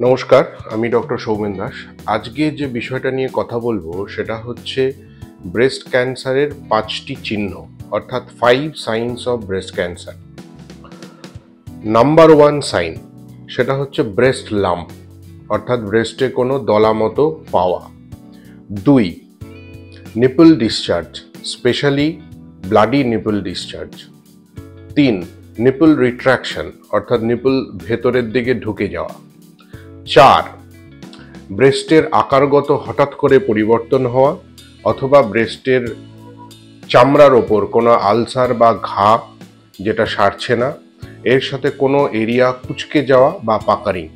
নমস্কার, আমি ডক্টর সৌমেন দাস। আজকে যে বিষয়টা নিয়ে কথা বলবো সেটা হচ্ছে ব্রেস্ট ক্যান্সারের 5টি চিহ্ন, অর্থাৎ 5 signs of breast cancer. Number 1 sign সেটা হচ্ছে ব্রেস্ট লাম্প, অর্থাৎ ব্রেস্টে কোনো দলা মতো পাওয়া। 2, nipple discharge, specially bloody nipple discharge. 3, nipple retraction, অর্থাৎ নিপল ভেতরের দিকে ঢুকে যাওয়া। 4, ব্রেস্টের আকারগত হঠাৎ করে পরিবর্তন হওয়া, অথবা ব্রেস্টের চামড়ার ওপর কোনো আলসার বা ঘা যেটা সারছে না, এর সাথে কোনো এরিয়া কুঁচকে যাওয়া বা পাকারিং।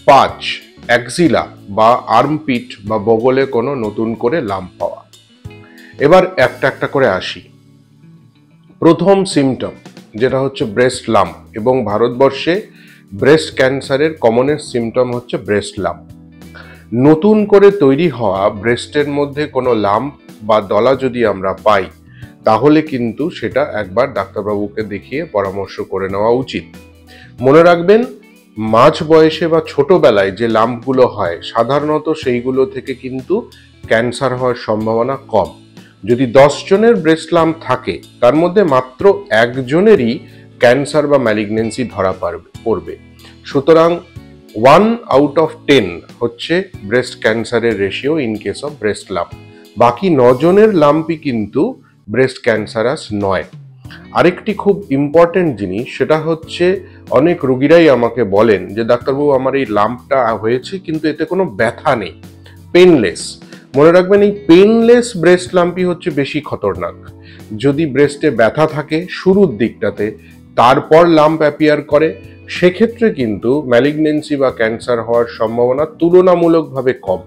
5, অ্যাক্সিলা বা আর্মপিট বা বগলে কোনো নতুন করে লাম্প পাওয়া। এবার একটা একটা করে আসি। প্রথম সিমটম যেটা হচ্ছে ব্রেস্ট লাম্প, এবং ভারতবর্ষে ব্রেস্ট ক্যান্সারের কমনেস্ট সিমটম হচ্ছে ব্রেস্ট লাম্প। নতুন করে তৈরি হওয়া ব্রেস্টের মধ্যে কোনো লাম্প বা দলা যদি আমরা পাই, তাহলে কিন্তু সেটা একবার ডাক্তারবাবুকে দেখিয়ে পরামর্শ করে নেওয়া উচিত। মনে রাখবেন, মাঝ বয়সে বা ছোটবেলায় যে লাম্পগুলো হয় সাধারণত সেইগুলো থেকে কিন্তু ক্যান্সার হওয়ার সম্ভাবনা কম। যদি 10 জনের ব্রেস্ট লাম্প থাকে, তার মধ্যে মাত্র 1 জনেরই ক্যান্সার বা ম্যালিগনেন্সি ধরা পড়বে। সুতরাং 1 out of 10 হচ্ছে ব্রেস্ট ক্যান্সারের ratio in case of breast lump. বাকি 9 জনের লাম্পই কিন্তু ব্রেস্ট ক্যান্সারাস নয়। আরেকটি খুব ইম্পর্টেন্ট জিনিস, সেটা হচ্ছে অনেক রোগীরাই আমাকে বলেন যে ডাক্তারবাবু, আমার এই লাম্পটা হয়েছে কিন্তু এতে কোনো ব্যথা নেই, পেনলেস। মনে রাখবেন, এই পেনলেস ব্রেস্ট লাম্পই হচ্ছে বেশি খতরনাক। যদি ব্রেস্টে ব্যথা থাকে শুরুর দিকটাতে, তারপর লাম্প অ্যাপিয়ার করে, সেক্ষেত্রে কিন্তু ম্যালিগনেন্সি বা ক্যান্সার হওয়ার সম্ভাবনা তুলনামূলকভাবে কম।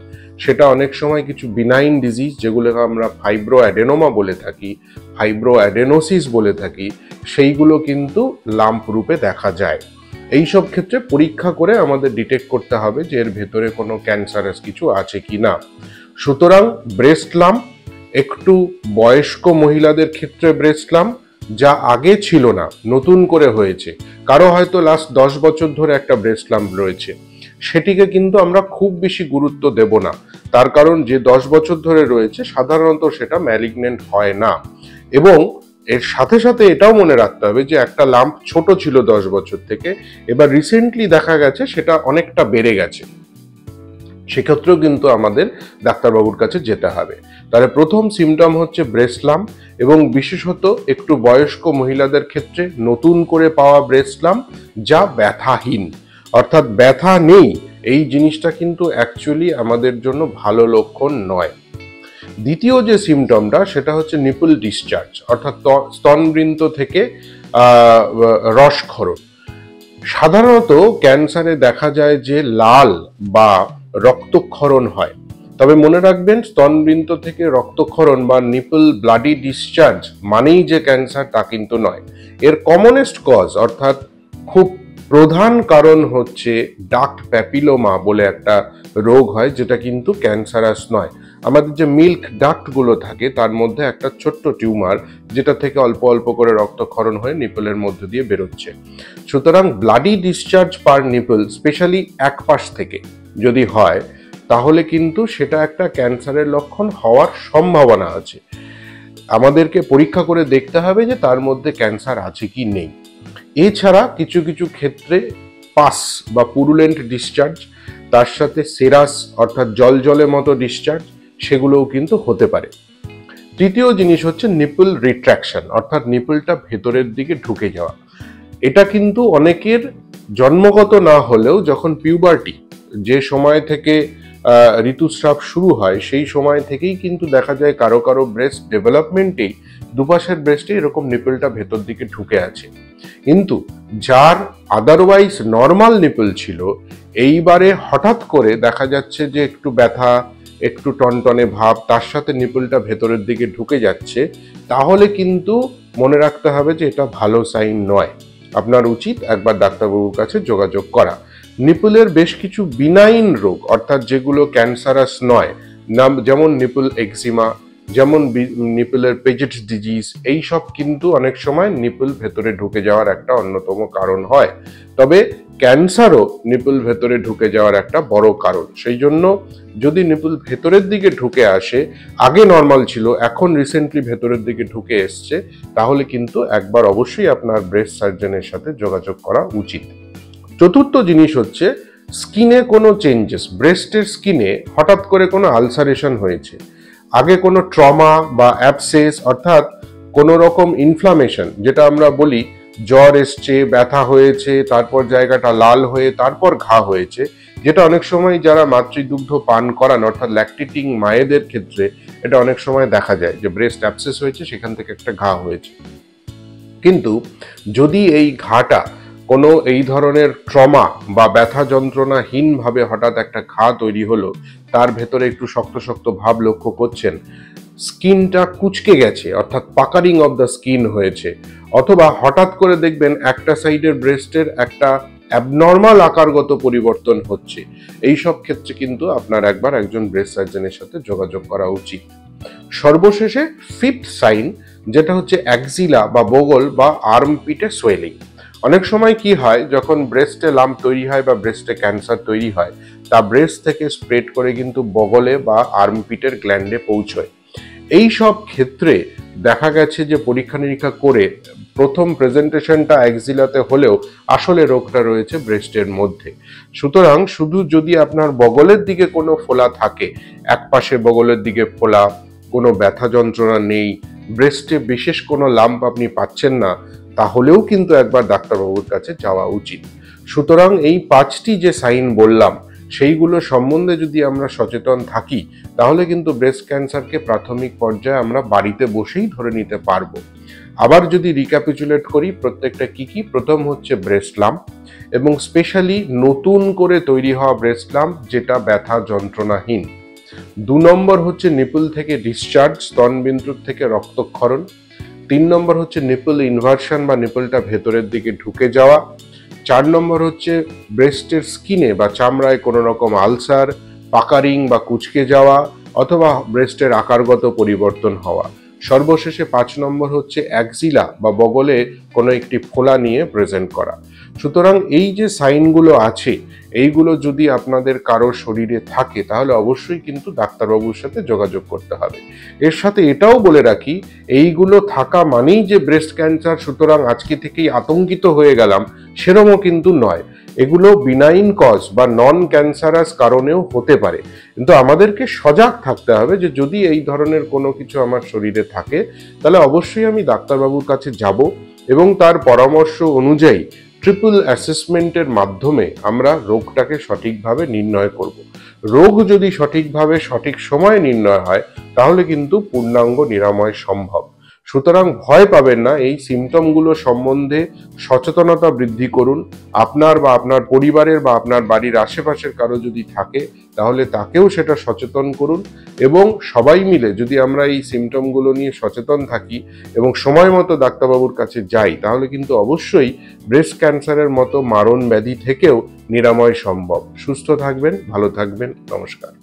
সেটা অনেক সময় কিছু বিনাইন ডিজিজ, যেগুলোকে আমরা ফাইব্রো অ্যাডেনোমা বলে থাকি, ফাইব্রো অ্যাডেনোসিস বলে থাকি, সেইগুলো কিন্তু লাম্প রূপে দেখা যায়। এই সব ক্ষেত্রে পরীক্ষা করে আমাদের ডিটেক্ট করতে হবে যে এর ভেতরে কোনো ক্যান্সারাস কিছু আছে কি না। সুতরাং ব্রেস্ট লাম্প একটু বয়স্ক মহিলাদের ক্ষেত্রে ব্রেস্ট লাম্প, যা আগে ছিল না, নতুন করে হয়েছে, কারো হয়তো লাস্ট 10 বছর ধরে একটা ব্রেস্ট লাম্প রয়েছে, সেটিকে কিন্তু আমরা খুব বেশি গুরুত্ব দেব না। তার কারণ যে 10 বছর ধরে রয়েছে সাধারণত সেটা ম্যালিগনেন্ট হয় না। এবং এর সাথে সাথে এটাও মনে রাখতে হবে যে একটা লাম্প ছোট ছিল 10 বছর থেকে, এবার রিসেন্টলি দেখা গেছে সেটা অনেকটা বেড়ে গেছে, সেক্ষেত্রেও কিন্তু আমাদের ডাক্তারবাবুর কাছে যেতে হবে। তাহলে প্রথম সিমটম হচ্ছে ব্রেস্ট লাম্প, এবং বিশেষত একটু বয়স্ক মহিলাদের ক্ষেত্রে নতুন করে পাওয়া ব্রেস্ট লাম্প, যা ব্যথাহীন, অর্থাৎ ব্যথা নেই। এই জিনিসটা কিন্তু অ্যাকচুয়ালি আমাদের জন্য ভালো লক্ষণ নয়। দ্বিতীয় যে সিমটমটা সেটা হচ্ছে নিপল ডিসচার্জ, অর্থাৎ স্তনবৃন্ত থেকে রসক্ষরণ। সাধারণত ক্যান্সারে দেখা যায় যে লাল বা রক্তক্ষরণ হয়, তবে মনে রাখবেন স্তনবৃন্ত থেকে রক্তক্ষরণ বা নিপল ব্লাডি ডিসচার্জ মানেই যে ক্যান্সার তা কিন্তু নয়। এর কমনেস্ট কজ, অর্থাৎ খুব প্রধান কারণ হচ্ছে ডাক্ট প্যাপিলোমা বলে একটা রোগ হয়, যেটা কিন্তু ক্যান্সারাস নয়। আমাদের যে মিল্ক ডাক্টগুলো থাকে তার মধ্যে একটা ছোট্ট টিউমার, যেটা থেকে অল্প অল্প করে রক্তক্ষরণ হয়ে নিপলের মধ্যে দিয়ে বেরোচ্ছে। সুতরাং ব্লাডি ডিসচার্জ পার নিপল, স্পেশালি এক পাশ থেকে যদি হয়, তাহলে কিন্তু সেটা একটা ক্যান্সারের লক্ষণ হওয়ার সম্ভাবনা আছে। আমাদেরকে পরীক্ষা করে দেখতে হবে যে তার মধ্যে ক্যান্সার আছে কি নেই। এছাড়া কিছু কিছু ক্ষেত্রে পাস বা পুরুলেন্ট ডিসচার্জ, তার সাথে সেরাস অর্থাৎ জল জলে মতো ডিসচার্জ, সেগুলোও কিন্তু হতে পারে। তৃতীয় জিনিস হচ্ছে নিপল রিট্রাকশন, অর্থাৎ নিপলটা ভেতরের দিকে ঢুকে যাওয়া। এটা কিন্তু অনেকের জন্মগত না হলেও যখন পিউবার্টি, যে সময় থেকে ঋতুস্রাব শুরু হয়, সেই সময় থেকেই কিন্তু দেখা যায় কারো কারো ব্রেস্ট ডেভেলপমেন্টেই দুপাশের ব্রেস্টে এরকম নিপলটা ভেতর দিকে ঢুকে আছে। কিন্তু যার আদারওয়াইজ নর্মাল নিপল ছিল, এইবারে হঠাৎ করে দেখা যাচ্ছে যে একটু ব্যথা, একটু টনটনে ভাব, তার সাথে নিপলটা ভেতরের দিকে ঢুকে যাচ্ছে, তাহলে কিন্তু মনে রাখতে হবে যে এটা ভালো সাইন নয়। আপনার উচিত একবার ডাক্তারবাবুর কাছে যোগাযোগ করা। নিপলের বেশ কিছু বিনাইন রোগ, অর্থাৎ যেগুলো ক্যান্সারাস নয়, যেমন নিপল এক্সিমা, যেমন নিপলের পেজেট ডিজিজ, এইসব কিন্তু অনেক সময় নিপল ভেতরে ঢুকে যাওয়ার একটা অন্যতম কারণ হয়। তবে ক্যান্সারও নিপল ভেতরে ঢুকে যাওয়ার একটা বড় কারণ। সেই জন্য যদি নিপল ভেতরের দিকে ঢুকে আসে, আগে নর্মাল ছিল, এখন রিসেন্টলি ভেতরের দিকে ঢুকে এসছে, তাহলে কিন্তু একবার অবশ্যই আপনার ব্রেস্ট সার্জনের সাথে যোগাযোগ করা উচিত। চতুর্থ জিনিস হচ্ছে স্কিনে কোনো চেঞ্জেস। ব্রেস্টের স্কিনে হঠাৎ করে কোনো আলসারেশন হয়েছে, আগে কোনো ট্রমা বা অ্যাবসেস অর্থাৎ কোনো রকম ইনফ্লামেশন, যেটা আমরা বলি জ্বর এসছে, ব্যথা হয়েছে, তারপর জায়গাটা লাল হয়ে তারপর ঘা হয়েছে, যেটা অনেক সময় যারা মাতৃদুগ্ধ পান করান অর্থাৎ ল্যাকটেটিং মায়েদের ক্ষেত্রে এটা অনেক সময় দেখা যায় যে ব্রেস্ট অ্যাবসেস হয়েছে, সেখান থেকে একটা ঘা হয়েছে। কিন্তু যদি এই ঘাটা কোনো এই ধরনের ট্রমা বা ব্যথা যন্ত্রণাহীনভাবে হঠাৎ একটা ঘা তৈরি হলো, তার ভেতরে একটু শক্ত শক্ত ভাব লক্ষ্য করছেন, স্কিনটা কুঁচকে গেছে অর্থাৎ পাকারিং অফ দ্য স্কিন হয়েছে, অথবা হঠাৎ করে দেখবেন একটা সাইডের ব্রেস্টের একটা অ্যাবনর্মাল আকারগত পরিবর্তন হচ্ছে, এই সব ক্ষেত্রে কিন্তু আপনার একবার একজন ব্রেস্ট সার্জনের সাথে যোগাযোগ করা উচিত। সর্বশেষে ফিফথ সাইন, যেটা হচ্ছে অ্যাক্সিলা বা বগল বা আর্মপিটে সোয়েলিং। অনেক সময় কি হয়, যখন ব্রেস্টে লাম্প তৈরি হয় বা ব্রেস্টে ক্যান্সার তৈরি হয়, তা ব্রেস্ট থেকে স্প্রেড করে কিন্তু বগলে বা আর্মপিটের গ্ল্যান্ডে পৌঁছয়। এই সব ক্ষেত্রে দেখা গেছে যে পরীক্ষা নিরীক্ষা করে প্রথম প্রেজেন্টেশনটা অ্যাক্সিলাতে হলেও আসলে রোগটা রয়েছে ব্রেস্টের মধ্যে। সুতরাং শুধু যদি আপনার বগলের দিকে কোনো ফোলা থাকে, এক পাশে বগলের দিকে ফোলা, কোনো ব্যথা যন্ত্রণা নেই, ব্রেস্টে বিশেষ কোনো লাম্প আপনি পাচ্ছেন না, তাহলেও কিন্তু একবার ডাক্তারবাবুর কাছে যাওয়া উচিত। সুতরাং এই 5টি যে সাইন বললাম, সেইগুলো সম্বন্ধে যদি আমরা সচেতন থাকি, তাহলে কিন্তু ব্রেস্ট ক্যান্সারকে প্রাথমিক পর্যায়ে আমরা বাড়িতে বসেই ধরে নিতে পারবো। আবার যদি রিক্যাপিচুলেট করি প্রত্যেকটা কি, প্রথম হচ্ছে ব্রেস্ট লাম্প, এবং স্পেশালি নতুন করে তৈরি হওয়া ব্রেস্ট লাম্প যেটা ব্যথা যন্ত্রণাহীন। 2 নম্বর হচ্ছে নিপল থেকে ডিসচার্জ, স্তনবিন্দু থেকে রক্তক্ষরণ। 3 নম্বর হচ্ছে নিপল ইনভার্সন বা নিপলটা ভেতরের দিকে ঢুকে যাওয়া। 4 নম্বর হচ্ছে ব্রেস্টের স্কিনে বা চামড়ায় কোনো রকম আলসার, পাকারিং বা কুঁচকে যাওয়া, অথবা ব্রেস্টের আকারগত পরিবর্তন হওয়া। সর্বশেষে 5 নম্বর হচ্ছে অ্যাক্সিলা বা বগলে কোনো একটি ফোলা নিয়ে প্রেজেন্ট করা। সুতরাং এই যে সাইনগুলো আছে, এইগুলো যদি আপনাদের কারো শরীরে থাকে, তাহলে অবশ্যই কিন্তু ডাক্তারবাবুর সাথে যোগাযোগ করতে হবে। এর সাথে এটাও বলে রাখি, এইগুলো থাকা মানেই যে ব্রেস্ট ক্যান্সার, সুতরাং আজকে থেকেই আতঙ্কিত হয়ে গেলাম, সেরকমও কিন্তু নয়। এগুলো বিনাইন কজ বা নন ক্যান্সারাস কারণেও হতে পারে, কিন্তু আমাদেরকে সজাগ থাকতে হবে যে যদি এই ধরনের কোনো কিছু আমার শরীরে থাকে, তাহলে অবশ্যই আমি ডাক্তারবাবুর কাছে যাব এবং তার পরামর্শ অনুযায়ী ট্রিপল অ্যাসেসমেন্টের মাধ্যমে আমরা রোগটাকে সঠিকভাবে নির্ণয় করব। রোগ যদি সঠিকভাবে সঠিক সময়ে নির্ণয় হয়, তাহলে কিন্তু পূর্ণাঙ্গ নিরাময় সম্ভব। সুতরাং ভয় পাবেন না, এই সিমটমগুলো সম্বন্ধে সচেতনতা বৃদ্ধি করুন। আপনার বা আপনার পরিবারের বা আপনার বাড়ির আশেপাশের কারো যদি থাকে, তাহলে তাকেও সেটা সচেতন করুন, এবং সবাই মিলে যদি আমরা এই সিমটমগুলো নিয়ে সচেতন থাকি এবং সময় মতো ডাক্তারবাবুর কাছে যাই, তাহলে কিন্তু অবশ্যই ব্রেস্ট ক্যান্সারের মতো মারণ ব্যাধি থেকেও নিরাময় সম্ভব। সুস্থ থাকবেন, ভালো থাকবেন, নমস্কার।